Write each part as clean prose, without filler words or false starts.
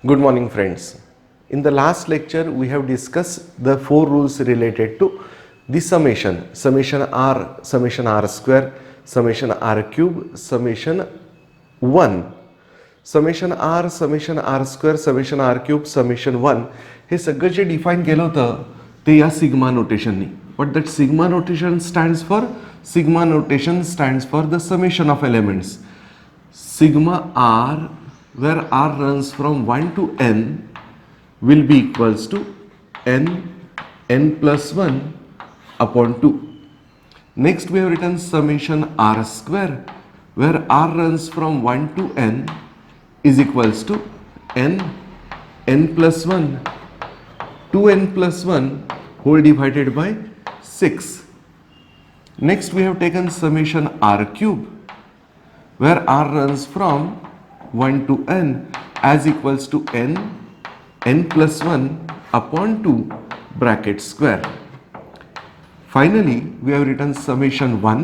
Good morning, friends. In the last lecture, we have discussed the four rules related to the summation. Summation r square, summation r cube, summation 1. Summation r square, summation r cube, summation 1 हे सगळं जे define केलं होतं ते या sigma नोटेशननी. What that sigma notation stands for? Sigma notation stands for the summation of elements. Sigma r, where r runs from 1 to n, will be equals to n plus 1 upon 2. Next we have written summation r square, where r runs from 1 to n is equals to n plus 1, 2n plus 1 whole divided by 6. Next we have taken summation r cube, where r runs from 1 to n as equals to n plus 1 upon 2 bracket square. Finally, we have written summation 1,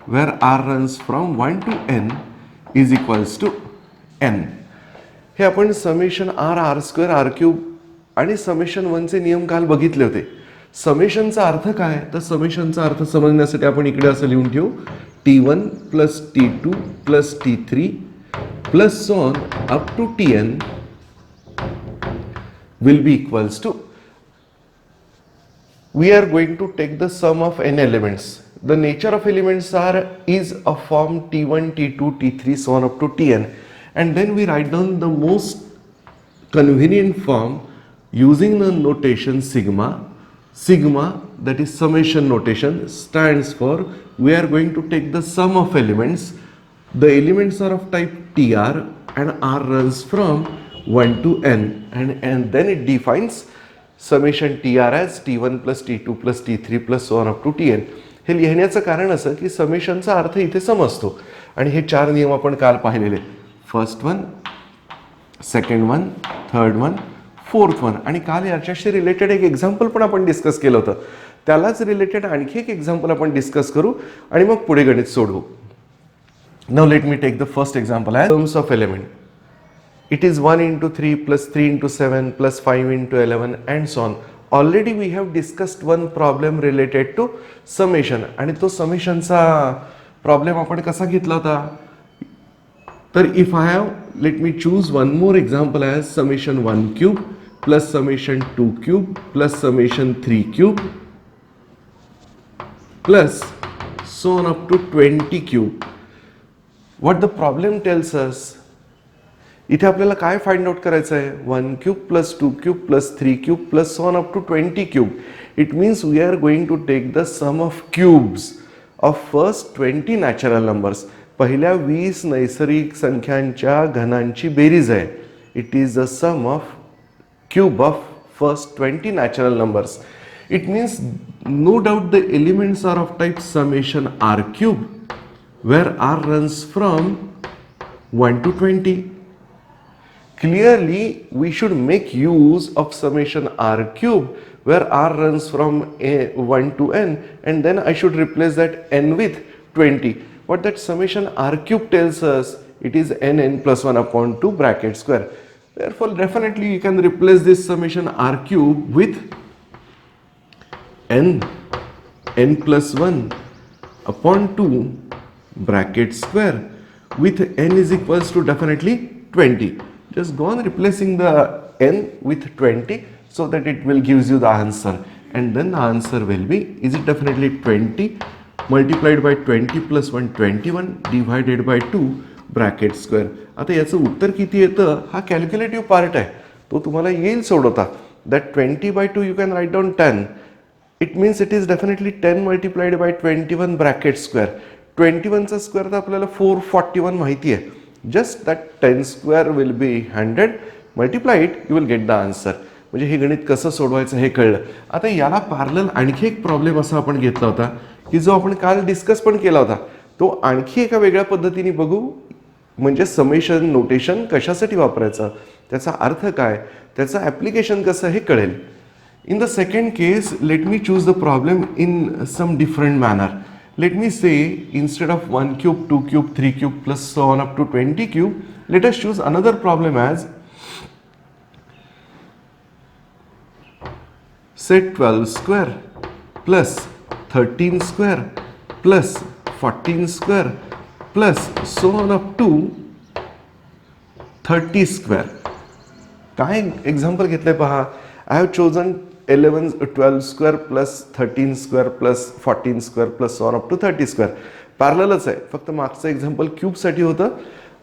where r runs from 1 to n is equals to n. हे आपण summation r square r cube आणि summation 1 चे नियम काल बघितले होते. समेशनचा अर्थ काय? तर समेशनचा अर्थ समजण्यासाठी आपण इकडे असं लिहून ठेवू t1 plus t2 plus t3 plus so on up to tn will be equals to, we are going to take the sum of n elements. The nature of elements is a form t1, t2, t3 so on up to tn, and then we write down the most convenient form using the notation sigma. Sigma, that is summation notation, stands for we are going to take the sum of elements. The elements are of type tr and r runs from 1 to n, and then it defines summation tr as t1 plus t2 plus t3 plus so on up to tn. हे लिहिण्याचं कारण असं की समेशनचा अर्थ इथे समजतो आणि हे चार नियम आपण काल पाहिलेले. First one, second one, third one, fourth one, आणि काल याच्याशी रिलेटेड एक एक्झाम्पल पण आपण डिस्कस केलं होतं. त्यालाच रिलेटेड आणखी एक एक्झाम्पल आपण डिस्कस करू आणि मग पुढे गणित सोडवू. Now let me take the first example as terms of element. It is 1 into 3 plus 3 into 7 plus 5 into 11 and so on. Already we have discussed one problem related to summation, आणि तो समेशनचा problem आपण कसा घेतला होता? तर if I have, let me choose one more example as summation 1 cube plus summation 2 cube plus summation 3 cube plus so on up to 20 cube. What the problem tells us, इथे आपल्याला काय फाइंड आउट करायचं आहे? 1 cube plus 2 cube plus 3 cube plus so on up to 20 cube. It means we are going to take the sum of cubes of first 20 natural numbers. पहिल्या 20 नैसर्गिक संख्यांच्या घनांची बेरीज आहे. It is the sum of cube of first 20 natural numbers. It means no doubt the elements are of type summation are cube, where r runs from 1 to 20. Clearly, we should make use of summation r cube, where r runs from 1 to n, and then I should replace that n with 20. What that summation r cube tells us, it is n plus 1 upon 2 bracket square. Therefore, definitely you can replace this summation r cube with n plus 1 upon 2 bracket square with n is equals to definitely 20. Just go on replacing the n with 20 so that it will gives you the answer, and then the answer will be, is it definitely 20 multiplied by 20 plus 1, 21 divided by 2 bracket square. आता याचं उत्तर किती येतं हा calculative part आहे, तो तुम्हाला येईल सोडवता. that 20 by 2 you can write down 10. It means it is definitely 10 multiplied by 21 bracket square. 21 चा स्क्वेअर तर आपल्याला 441 माहिती आहे. Just that 10 square will be 100, multiply it, you will get the answer. म्हणजे हे गणित कसं सोडवायचं हे कळलं. आता याला पॅरलल आणखी एक प्रॉब्लेम असा आपण घेतला होता की जो आपण काल डिस्कस पण केला होता, तो आणखी एका वेगळ्या पद्धतीने बघू. म्हणजे समेशन नोटेशन कशासाठी वापरायचं, त्याचा अर्थ काय, त्याचं ॲप्लिकेशन कसं हे कळेल. In the second case, let me choose the problem in some different manner. Let me say, instead of 1 cube, 2 cube, 3 cube plus so on up to 20 cube, let us choose another problem as say 12 square plus 13 square plus 14 square plus so on up to 30 square. काय example घेतलंय पहा. I have chosen 12 square plus 13 square plus 14 square plus so on up to 30 square. पॅरललच आहे, फक्त मागचं example क्यूबसाठी होतं,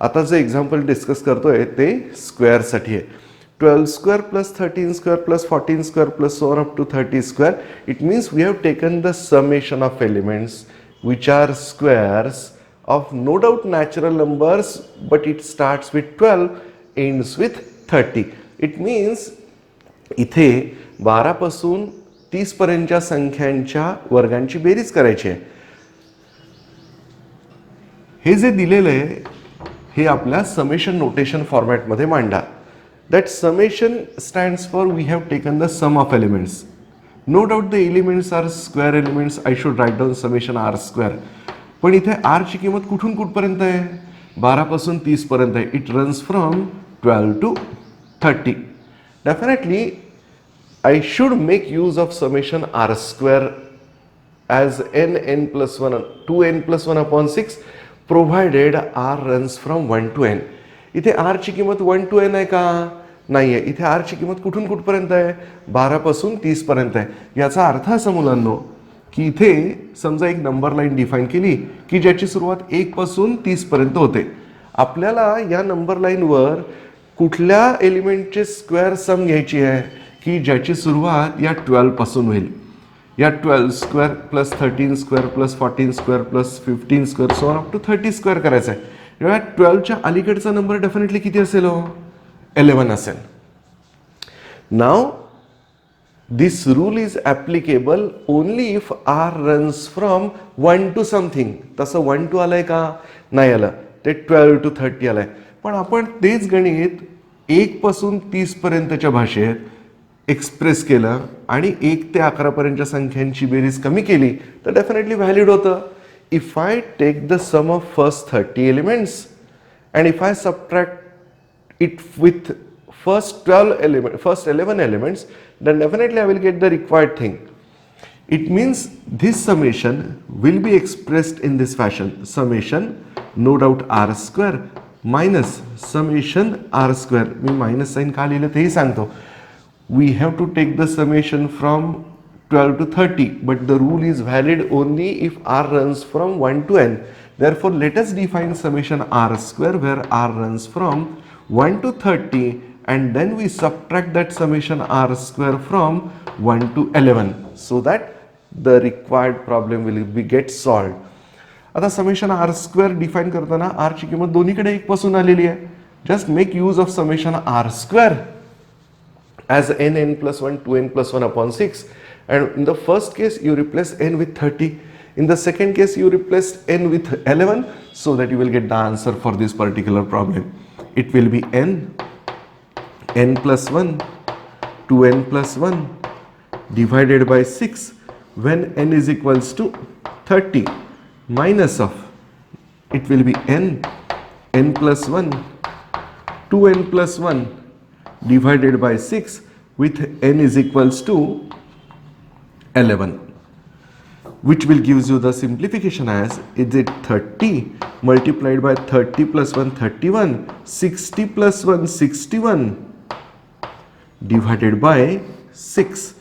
आता जे example discuss करतोय ते स्क्वेअरसाठी आहे. 12 square plus 13 square plus 14 square plus so on up to 30 square. It means we have taken the summation of elements which are squares of no doubt natural numbers, but it starts with 12, ends with 30. It means इथे 12 पासून 30 पर्यंतच्या संख्यांच्या वर्गांची berries करायची आहे. हे जे दिलेलं आहे हे आपल्या समेशन नोटेशन फॉर्मॅटमध्ये मांडा. That summation stands for we have taken the sum of elements. No doubt the elements are square elements. I should write down summation r square. पण इथे r ची किंमत कुठून कुठपर्यंत आहे? 12 पासून 30 पर्यंत आहे. It runs from 12 to 30. Definitely I should make use of summation r square as n plus 1 2n plus 1 upon 6 provided r runs from 1 to n. इथे r ची किंमत 1 to n आहे का? नाही आहे. इथे r ची किंमत कुठून कुठपर्यंत आहे? 12 पासून 30 पर्यंत आहे. याचा अर्थ असा मुलांनो की इथे समजा एक नंबर लाईन डिफाईन केली की ज्याची सुरुवात 1 पासून 30 पर्यंत होते. आपल्याला या नंबर लाईनवर कुठल्या एलिमेंटचे स्क्वेअर सम घ्यायची आहे की ज्याची सुरुवात या 12 पासून होईल. या 12 square plus 13 square plus 14 square plus 15 square so up to 30 square करायचं आहे. जेव्हा 12च्या अलीकडचा नंबर डेफिनेटली किती असेल हो? 11 असेल. Now this rule is applicable only if R runs from 1 to something. तसं 1 टू आलंय का? नाही आलं. ते 12 टू 30 आलंय. पण आपण तेच गणित 1 पासून 30 पर्यंतच्या भाषेत एक्सप्रेस केलं आणि 1 ते 11 पर्यंतच्या संख्यांची बेरीज कमी केली तर डेफिनेटली व्हॅलिड होतं. If I take the sum of first 30 elements and if I subtract it with first 11 elements, then definitely I will get the required thing. It means this summation will be expressed in this fashion. Summation no doubt r square minus summation r square. Me minus sign का लिहिलं तेही सांगतो. We have to take the summation from 12 to 30, but the rule is valid only if r runs from 1 to n. Therefore, let us define summation r square where r runs from 1 to 30 and then we subtract that summation r square from 1 to 11 so that the required problem will be get solved. आता summation r square define करताना r ची किंमत दोन्हीकडे 1 पासून आलेली आहे. Just make use of summation r square as n plus 1 2n plus 1 upon 6. And in the first case you replace n with 30. In the second case you replace n with 11 so that you will get the answer for this particular problem. It will be n plus 1 2n plus 1 divided by 6 when n is equals to 30 minus of it will be n plus 1 2n plus 1 divided by 6 with n is equals to 11, which will gives you the simplification as is it 30 multiplied by 30 plus 1 31 60 plus 1 61 divided by 6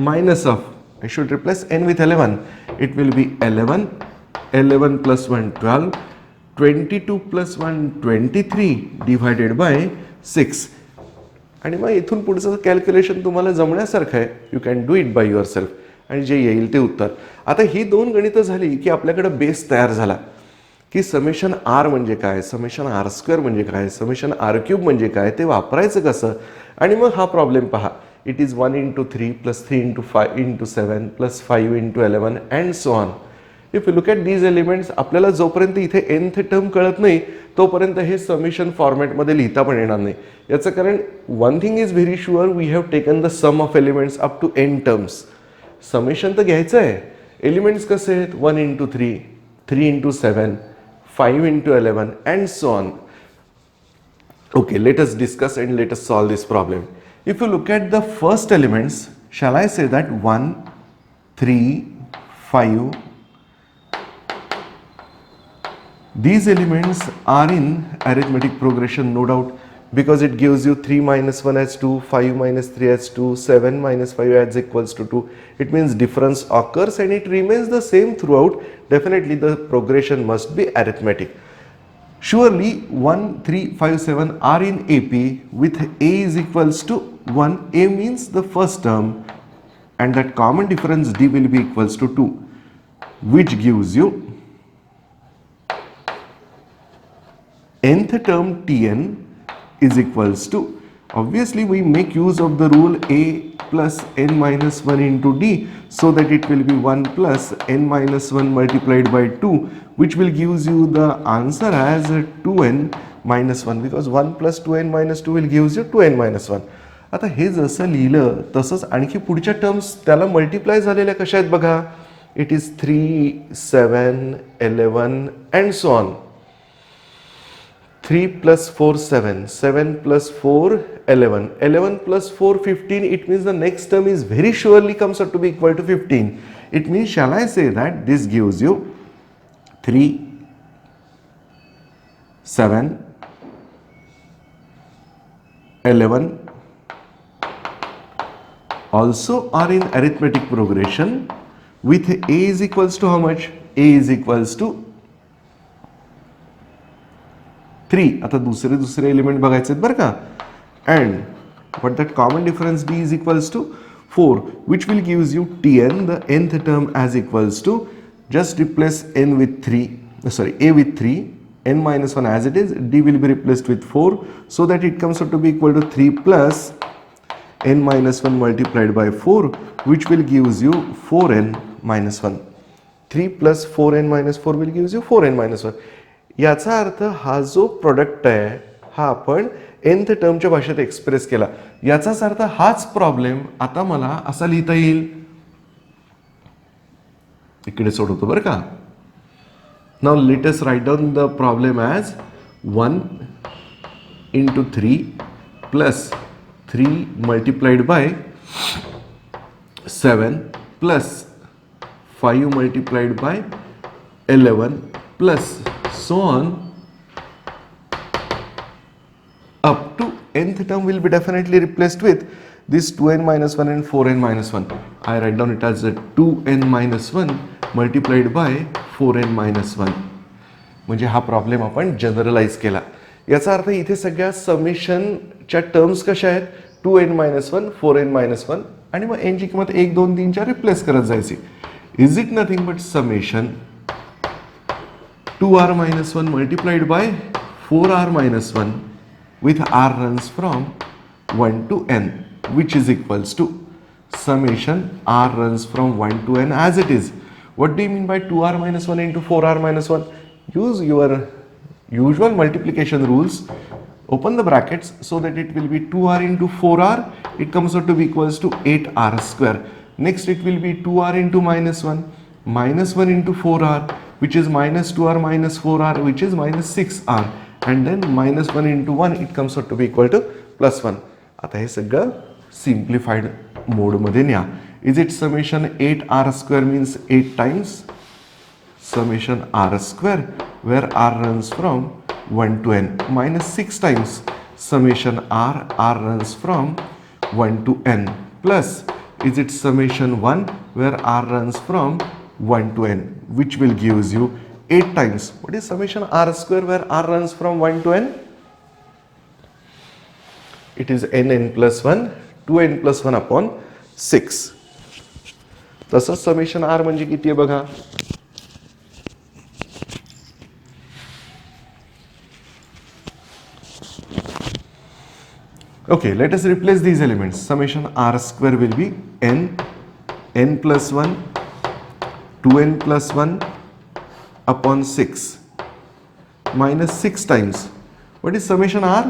minus of I should replace n with 11. It will be 11 plus 1 12 22 plus 1 23 divided by 6. आणि मग इथून पुढचं calculation तुम्हाला जमण्यासारखं आहे. You can do it by your self आणि जे येईल ते उत्तर. आता ही दोन गणितं झाली की आपल्याकडे बेस तयार झाला की समेशन आर म्हणजे काय, समेशन आर स्क्वेअर म्हणजे काय, समेशन आर क्यूब म्हणजे काय, ते वापरायचं कसं. आणि मग हा प्रॉब्लेम पहा. It is 1 into 3 plus 3 into 5 into 7 plus 5 into 11 and so on. If you look at these elements आपल्याला जोपर्यंत इथे nth टर्म कळत नाही तोपर्यंत हे समेशन फॉर्मॅटमध्ये लिहिता पण येणार नाही. याचं कारण one thing is very sure we have taken the sum of elements up to n terms. Summation तर घ्यायचं आहे. एलिमेंट्स कसे आहेत 1 into 3 3 into 7 5 into 11 and so on. Okay, let us discuss and let us solve this problem. If you look at the first elements Shall I say that 1, 3, 5, these elements are in arithmetic progression, no doubt, because it gives you 3 minus 1 as 2, 5 minus 3 as 2, 7 minus 5 as equals to 2. It means difference occurs and it remains the same throughout. Definitely the progression must be arithmetic. Surely 1, 3, 5, 7 are in AP with A is equals to 1. A means the first term and that common difference D will be equals to 2, which gives you nth term Tn is equals to, obviously we make use of the rule A plus n minus 1 into D, so that it will be 1 plus n minus 1 multiplied by 2, which will gives you the answer as 2n minus 1, because 1 plus 2n minus 2 will gives you 2n minus 1. आता हे जसं लिहिलं तसंच आणखी पुढच्या terms त्याला multiply झालेल्या कशा आहेत बघा. It is 3, 7, 11 and so on. 3 plus 4, 7, 7 plus 4, 11, 11 plus 4, 15. It means the next term is very surely comes out to be equal to 15. It means, shall I say that this gives you 3, 7, 11 also are in arithmetic progression with A is equals to how much? A is equals to 3. आता दुसरे element बघायचे आहेत बरं का. And what that common difference D is equals to 4, which will gives you Tn, the nth term, as equals to, just replace n with 3, sorry, A with 3, n minus 1 as it is, D will be replaced with 4, so that it comes out to be equal to 3 plus n minus 1 multiplied by 4, which will gives you 4n minus 1. 3 plus 4n minus 4 will gives you 4n minus 1. याचा अर्थ हा जो product आहे हा आपण nth टर्मच्या भाषेत express केला. याचाच अर्थ हाच प्रॉब्लेम आता मला असा लिहिता येईल, इकडे सोडवतो बरं का. Now let us write down the problem as 1 into 3 plus 3 multiplied by 7 plus 5 multiplied by 11 plus so on up to nth term will be definitely replaced with this 2n minus 1 and 4n minus 1. I write down it as 2n minus 1 multiplied by 4n minus 1. म्हणजे हा problem आपण generalise केला. याचा अर्थ इथे सगळ्या समेशनच्या terms कशा आहेत, 2n minus 1, 4n minus 1 आणि मग n ची किंमत 1, 2, 3, 4 रिप्लेस करत जायची. Is it nothing but summation 2r minus 1 multiplied by 4r minus 1 with r runs from 1 to n, which is equals to summation r runs from 1 to n as it is. What do you mean by 2r minus 1 into 4r minus 1? Use your usual multiplication rules. Open the brackets so that it will be 2r into 4r. It comes out to be equals to 8r square. Next it will be 2r into minus 1. Minus 1 into 4r, which is minus 2r minus 4r, which is minus 6r. And then minus 1 into 1, it comes out to be equal to plus 1. आता हे सगळं simplified mode मध्ये न्या. Is it summation 8r square means 8 times summation r square where r runs from 1 to n minus 6 times summation r runs from 1 to n plus is it summation 1 where r runs from 1 to n, which will gives you 8 times. What is summation r square where r runs from 1 to n? It is n plus 1, 2n plus 1 upon 6. तसंच summation r म्हणजे किती आहे बघा. Okay, let us replace these elements. Summation r square will be n plus 1, 2n plus 1 upon 6 minus 6 times. What is summation r?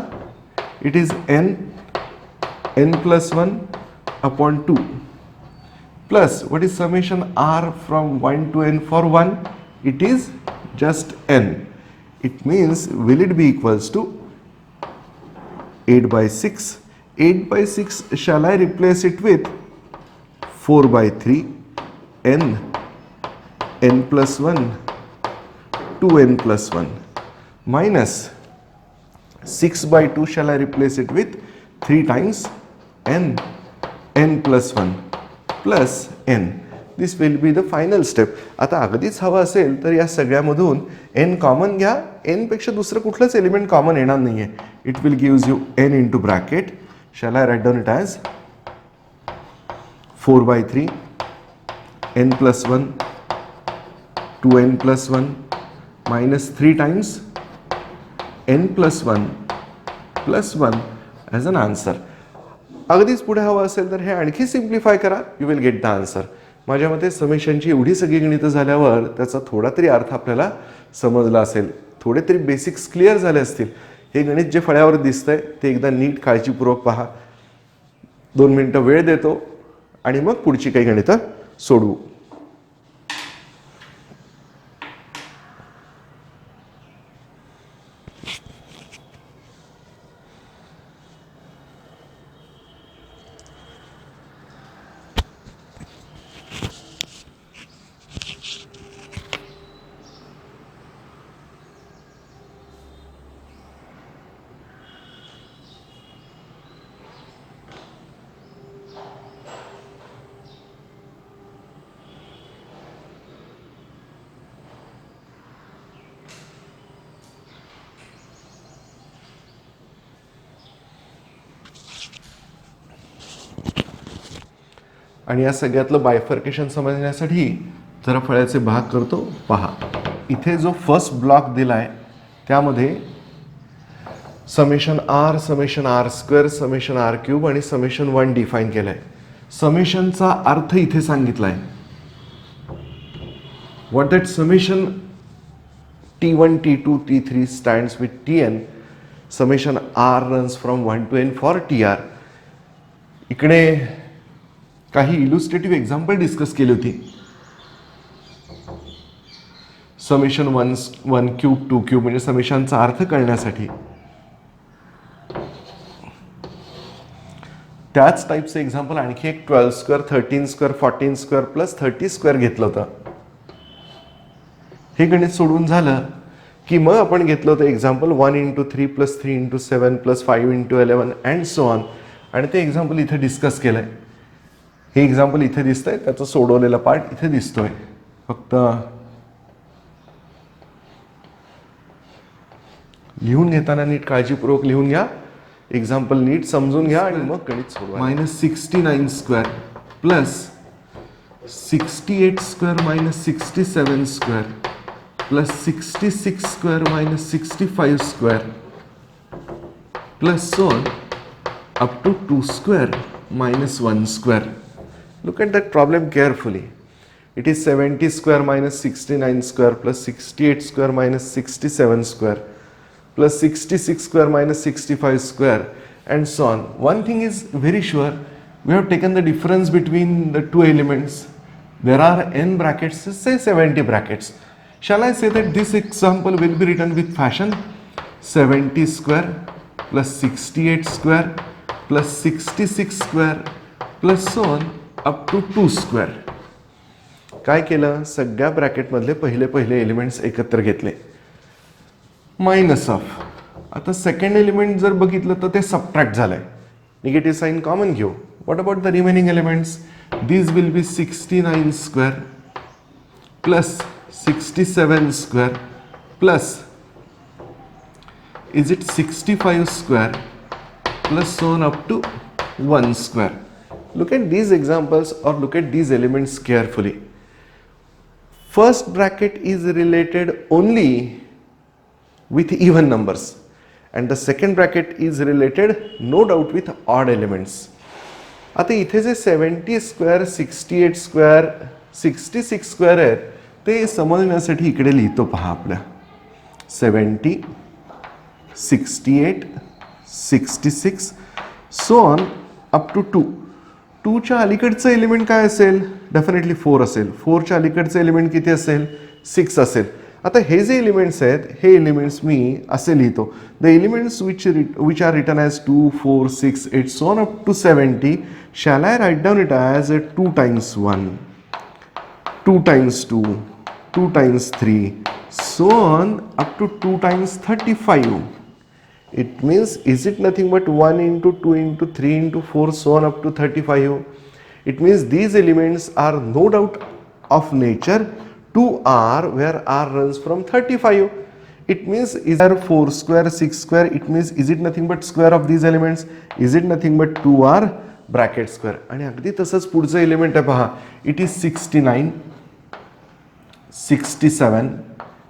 It is n plus 1 upon 2 plus what is summation r from 1 to n for 1? It is just n. It means will it be equals to 8 by 6? 8 by 6 shall I replace it with 4/3 n n plus 1 2n plus 1 minus 6/2 shall I replace it with 3 times n plus 1 plus n. This will be the final step. आता अगदीच हवं असेल तर या सगळ्यामधून n common घ्या. n पेक्षा दुसरं कुठलंच एलिमेंट कॉमन येणार नाही आहे. It will gives you n into bracket. Shall I write down it as 4/3 n plus 1 2n plus 1 minus 3 times n plus 1 plus 1 as an answer. अगदीच पुढे हवं असेल तर हे आणखी सिम्प्लिफाय करा. You will get the answer. माझ्या मते समेशनची एवढी सगळी गणितं झाल्यावर त्याचा थोडा तरी अर्थ आपल्याला समजला असेल. थोडे तरी बेसिक्स क्लिअर झाले असतील. हे गणित जे फळ्यावर दिसतंय ते एकदा नीट काळजीपूर्वक पहा. 2 मिनिटं वेळ देतो आणि मग पुढची काही गणितं सोडवू. आणि या सगळ्यातलं बायफर्केशन समजण्यासाठी जरा फळ्याचे भाग करतो. पहा, इथे जो फर्स्ट ब्लॉक दिलाय त्यामध्ये summation R square summation are cube आणि समेशन 1 डिफाईन केलंय. समेशनचा अर्थ इथे सांगितलाय. What that summation T1 T2 T3 stands with Tn. Summation R runs from 1 to n for TR. इकडे काही इलुस्ट्रेटिव्ह एक्झाम्पल डिस्कस केली होती. समेशन 1 क्यूब 2 क्यूब म्हणजे समेशनचा अर्थ कळण्यासाठी. त्याच टाईपचं एक्झाम्पल आणखी एक 12 square 13 square 14 square plus 30 square घेतलं होतं. हे गणित सोडवून झालं की मग आपण घेतलं होतं example 1 into 3 plus 3 into 7 plus 5 into 11 and so on. आणि ते एक्झाम्पल इथे डिस्कस केलंय. हे एक्झाम्पल इथे दिसतंय, त्याचा सोडवलेला पार्ट इथे दिसतोय. फक्त लिहून घेताना नीट काळजीपूर्वक लिहून घ्या. एक्झाम्पल नीट समजून घ्या आणि मग गणित सोडवा. -69 square plus 68 square minus 67 square plus 66 square minus 65 square plus so on up to 2 square minus 1 square. Look at that problem carefully. It is 70 square minus 69 square plus 68 square minus 67 square plus 66 square minus 65 square and so on. One thing is very sure, we have taken the difference between the two elements. There are n brackets, say 70 brackets. Shall I say that this example will be written with fashion? 70 square plus 68 square plus 66 square plus so on up to 2 square. काय केलं? सगळ्या ब्रॅकेटमधले पहिले elements एकत्र घेतले. Minus of. आता second element जर बघितलं तर ते सबट्रॅक्ट झालंय. निगेटिव्ह साईन कॉमन घेऊ. What about the remaining elements? These will be 69 square plus 67 square plus is it 65 square plus so on up to 1 square. Look at these examples or look at these elements carefully. First bracket is related only with even numbers and the second bracket is related no doubt with odd elements. आता इथे जे 70 square 68 square 66 square आहे ते समजण्यासाठी इकडे लिहितो. पहा आपल्या 70 68 66 so on up to 2. 2च्या अलीकडचं एलिमेंट काय असेल? डेफिनेटली 4 असेल. 4च्या अलीकडचं एलिमेंट किती असेल? 6 असेल. आता हे जे एलिमेंट्स आहेत हे एलिमेंट्स मी असे लिहितो. The elements which are written as 2, 4, 6, 8 so on up to 70 shall I write down it as 2 times 1, 2 times 2, 2 times 3 so on up to 2 times 35. It means, is it nothing but 1 into 2 into 3 into 4 so on up to 35? It means these elements are no doubt of nature 2r where r runs from 35. It means, is there 4 square, 6 square? It means, is it nothing but square of these elements? Is it nothing but 2r bracket square? आणि अगदी तसंच पुढचं element आहे पहा. It is 69, 67,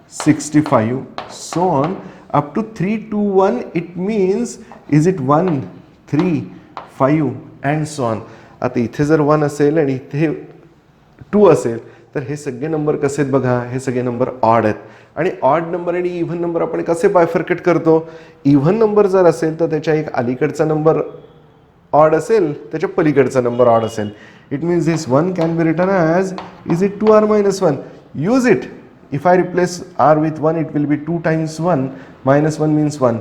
65 so on up to 3, 2, 1. It means, is it 1, 3, 5 and so on. आता इथे जर 1 असेल आणि इथे 2 असेल तर हे सगळे नंबर कसे आहेत बघा, हे सगळे नंबर ऑड आहेत. आणि ऑड नंबर आणि इव्हन नंबर आपण कसे बायफर्केट करतो. इव्हन नंबर जर असेल तर त्याच्या एक अलीकडचा नंबर ऑड असेल, त्याच्या पलीकडचा नंबर ऑड असेल. It means this 1 can be written as, is it 2r minus 1. Use it. If I replace r with 1, it will be 2 times 1 minus 1 means 1.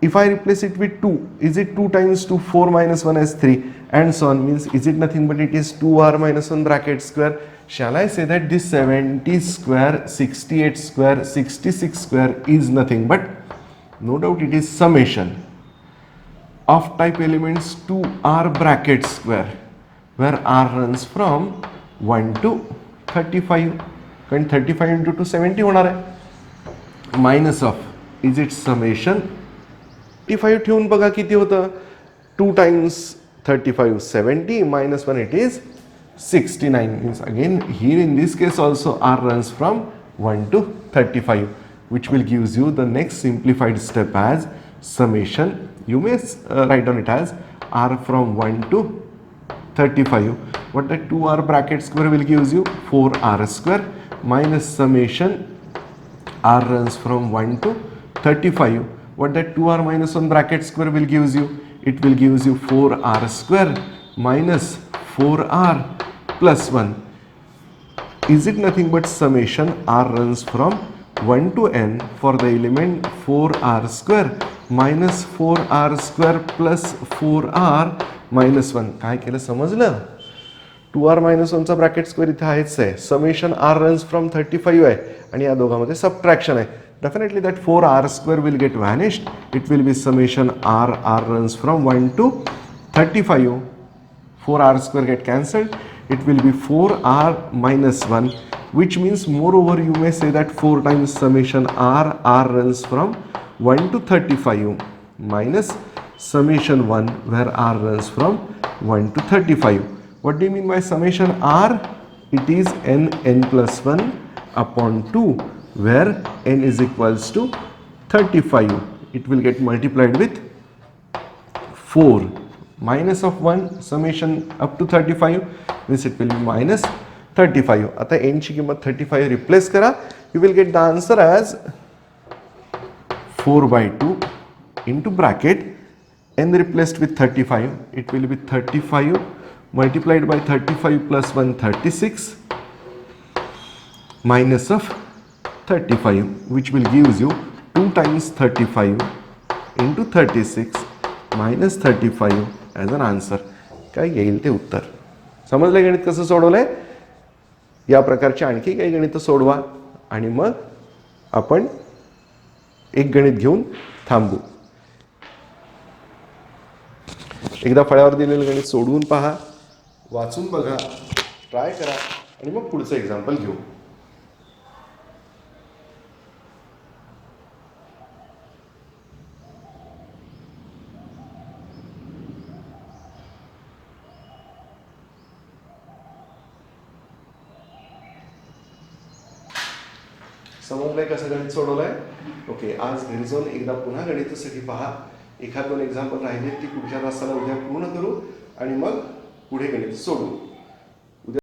If I replace it with 2, is it 2 times 2, 4 minus 1 as 3 and so on, means is it nothing but it is 2r minus 1 bracket square. Shall I say that this 70 square, 68 square, 66 square is nothing but, no doubt it is summation of type elements 2r bracket square where r runs from 1 to 35. कारण 35 into 2 70 होणार आहे. Minus of, is it summation 35 ठेवून बघा किती होतं. 2 times 35 70 minus 1 it is 69. Means again here in this case also r runs from 1 to 35, which will gives you the next simplified step as summation. You may write down it as r from 1 to 35. What the 2r bracket square will gives you 4r square minus summation r runs from 1 to 35. What that 2r minus 1 bracket square will gives you? It will gives you 4r square minus 4r plus 1. Is it nothing but summation r runs from 1 to n for the element 4r square minus 4r square plus 4r minus 1. काय केलं समजलं. 2r minus 1 चा bracket square इथे आहेच आहे. Summation r runs from 35 आहे आणि या दोघांमध्ये सबट्रॅक्शन आहे. Definitely that 4r square will get vanished. It will be summation r runs from 1 to 35. 4r square get cancelled. It will be 4r minus 1, which means moreover you may say that 4 times summation r runs from 1 to 35 minus summation 1 where r runs from 1 to 35. What do you mean by summation r? It is n plus 1 upon 2 where n is equals to 35. It will get multiplied with 4. Minus of 1 summation up to 35 means it will be minus 35. आता n ची किंमत 35 replace करा. You will get the answer as 4/2 into bracket n replaced with 35. It will be 35 multiplied by 35 plus 1 36 minus of 35, which will gives you 2 times 35 into 36 minus 35 as an answer. काय येईल ते उत्तर. समजलं गणित कसं सोडवलंय. या प्रकारचे आणखी काही गणित सोडवा आणि मग आपण एक गणित घेऊन थांबू. एकदा फळ्यावर दिलेलं गणित सोडवून पहा, वाचून बघा, ट्राय करा आणि मग पुढचं एक्झाम्पल घेऊ. समजलंय कसं गणित सोडवलंय. ओके, आज घरी जाऊन एकदा पुन्हा गणितासाठी पहा. एखाद 2 एक्झाम्पल राहिले ती पुढच्या तासाला उद्या पूर्ण करू आणि मग पुढे गणित सोडू.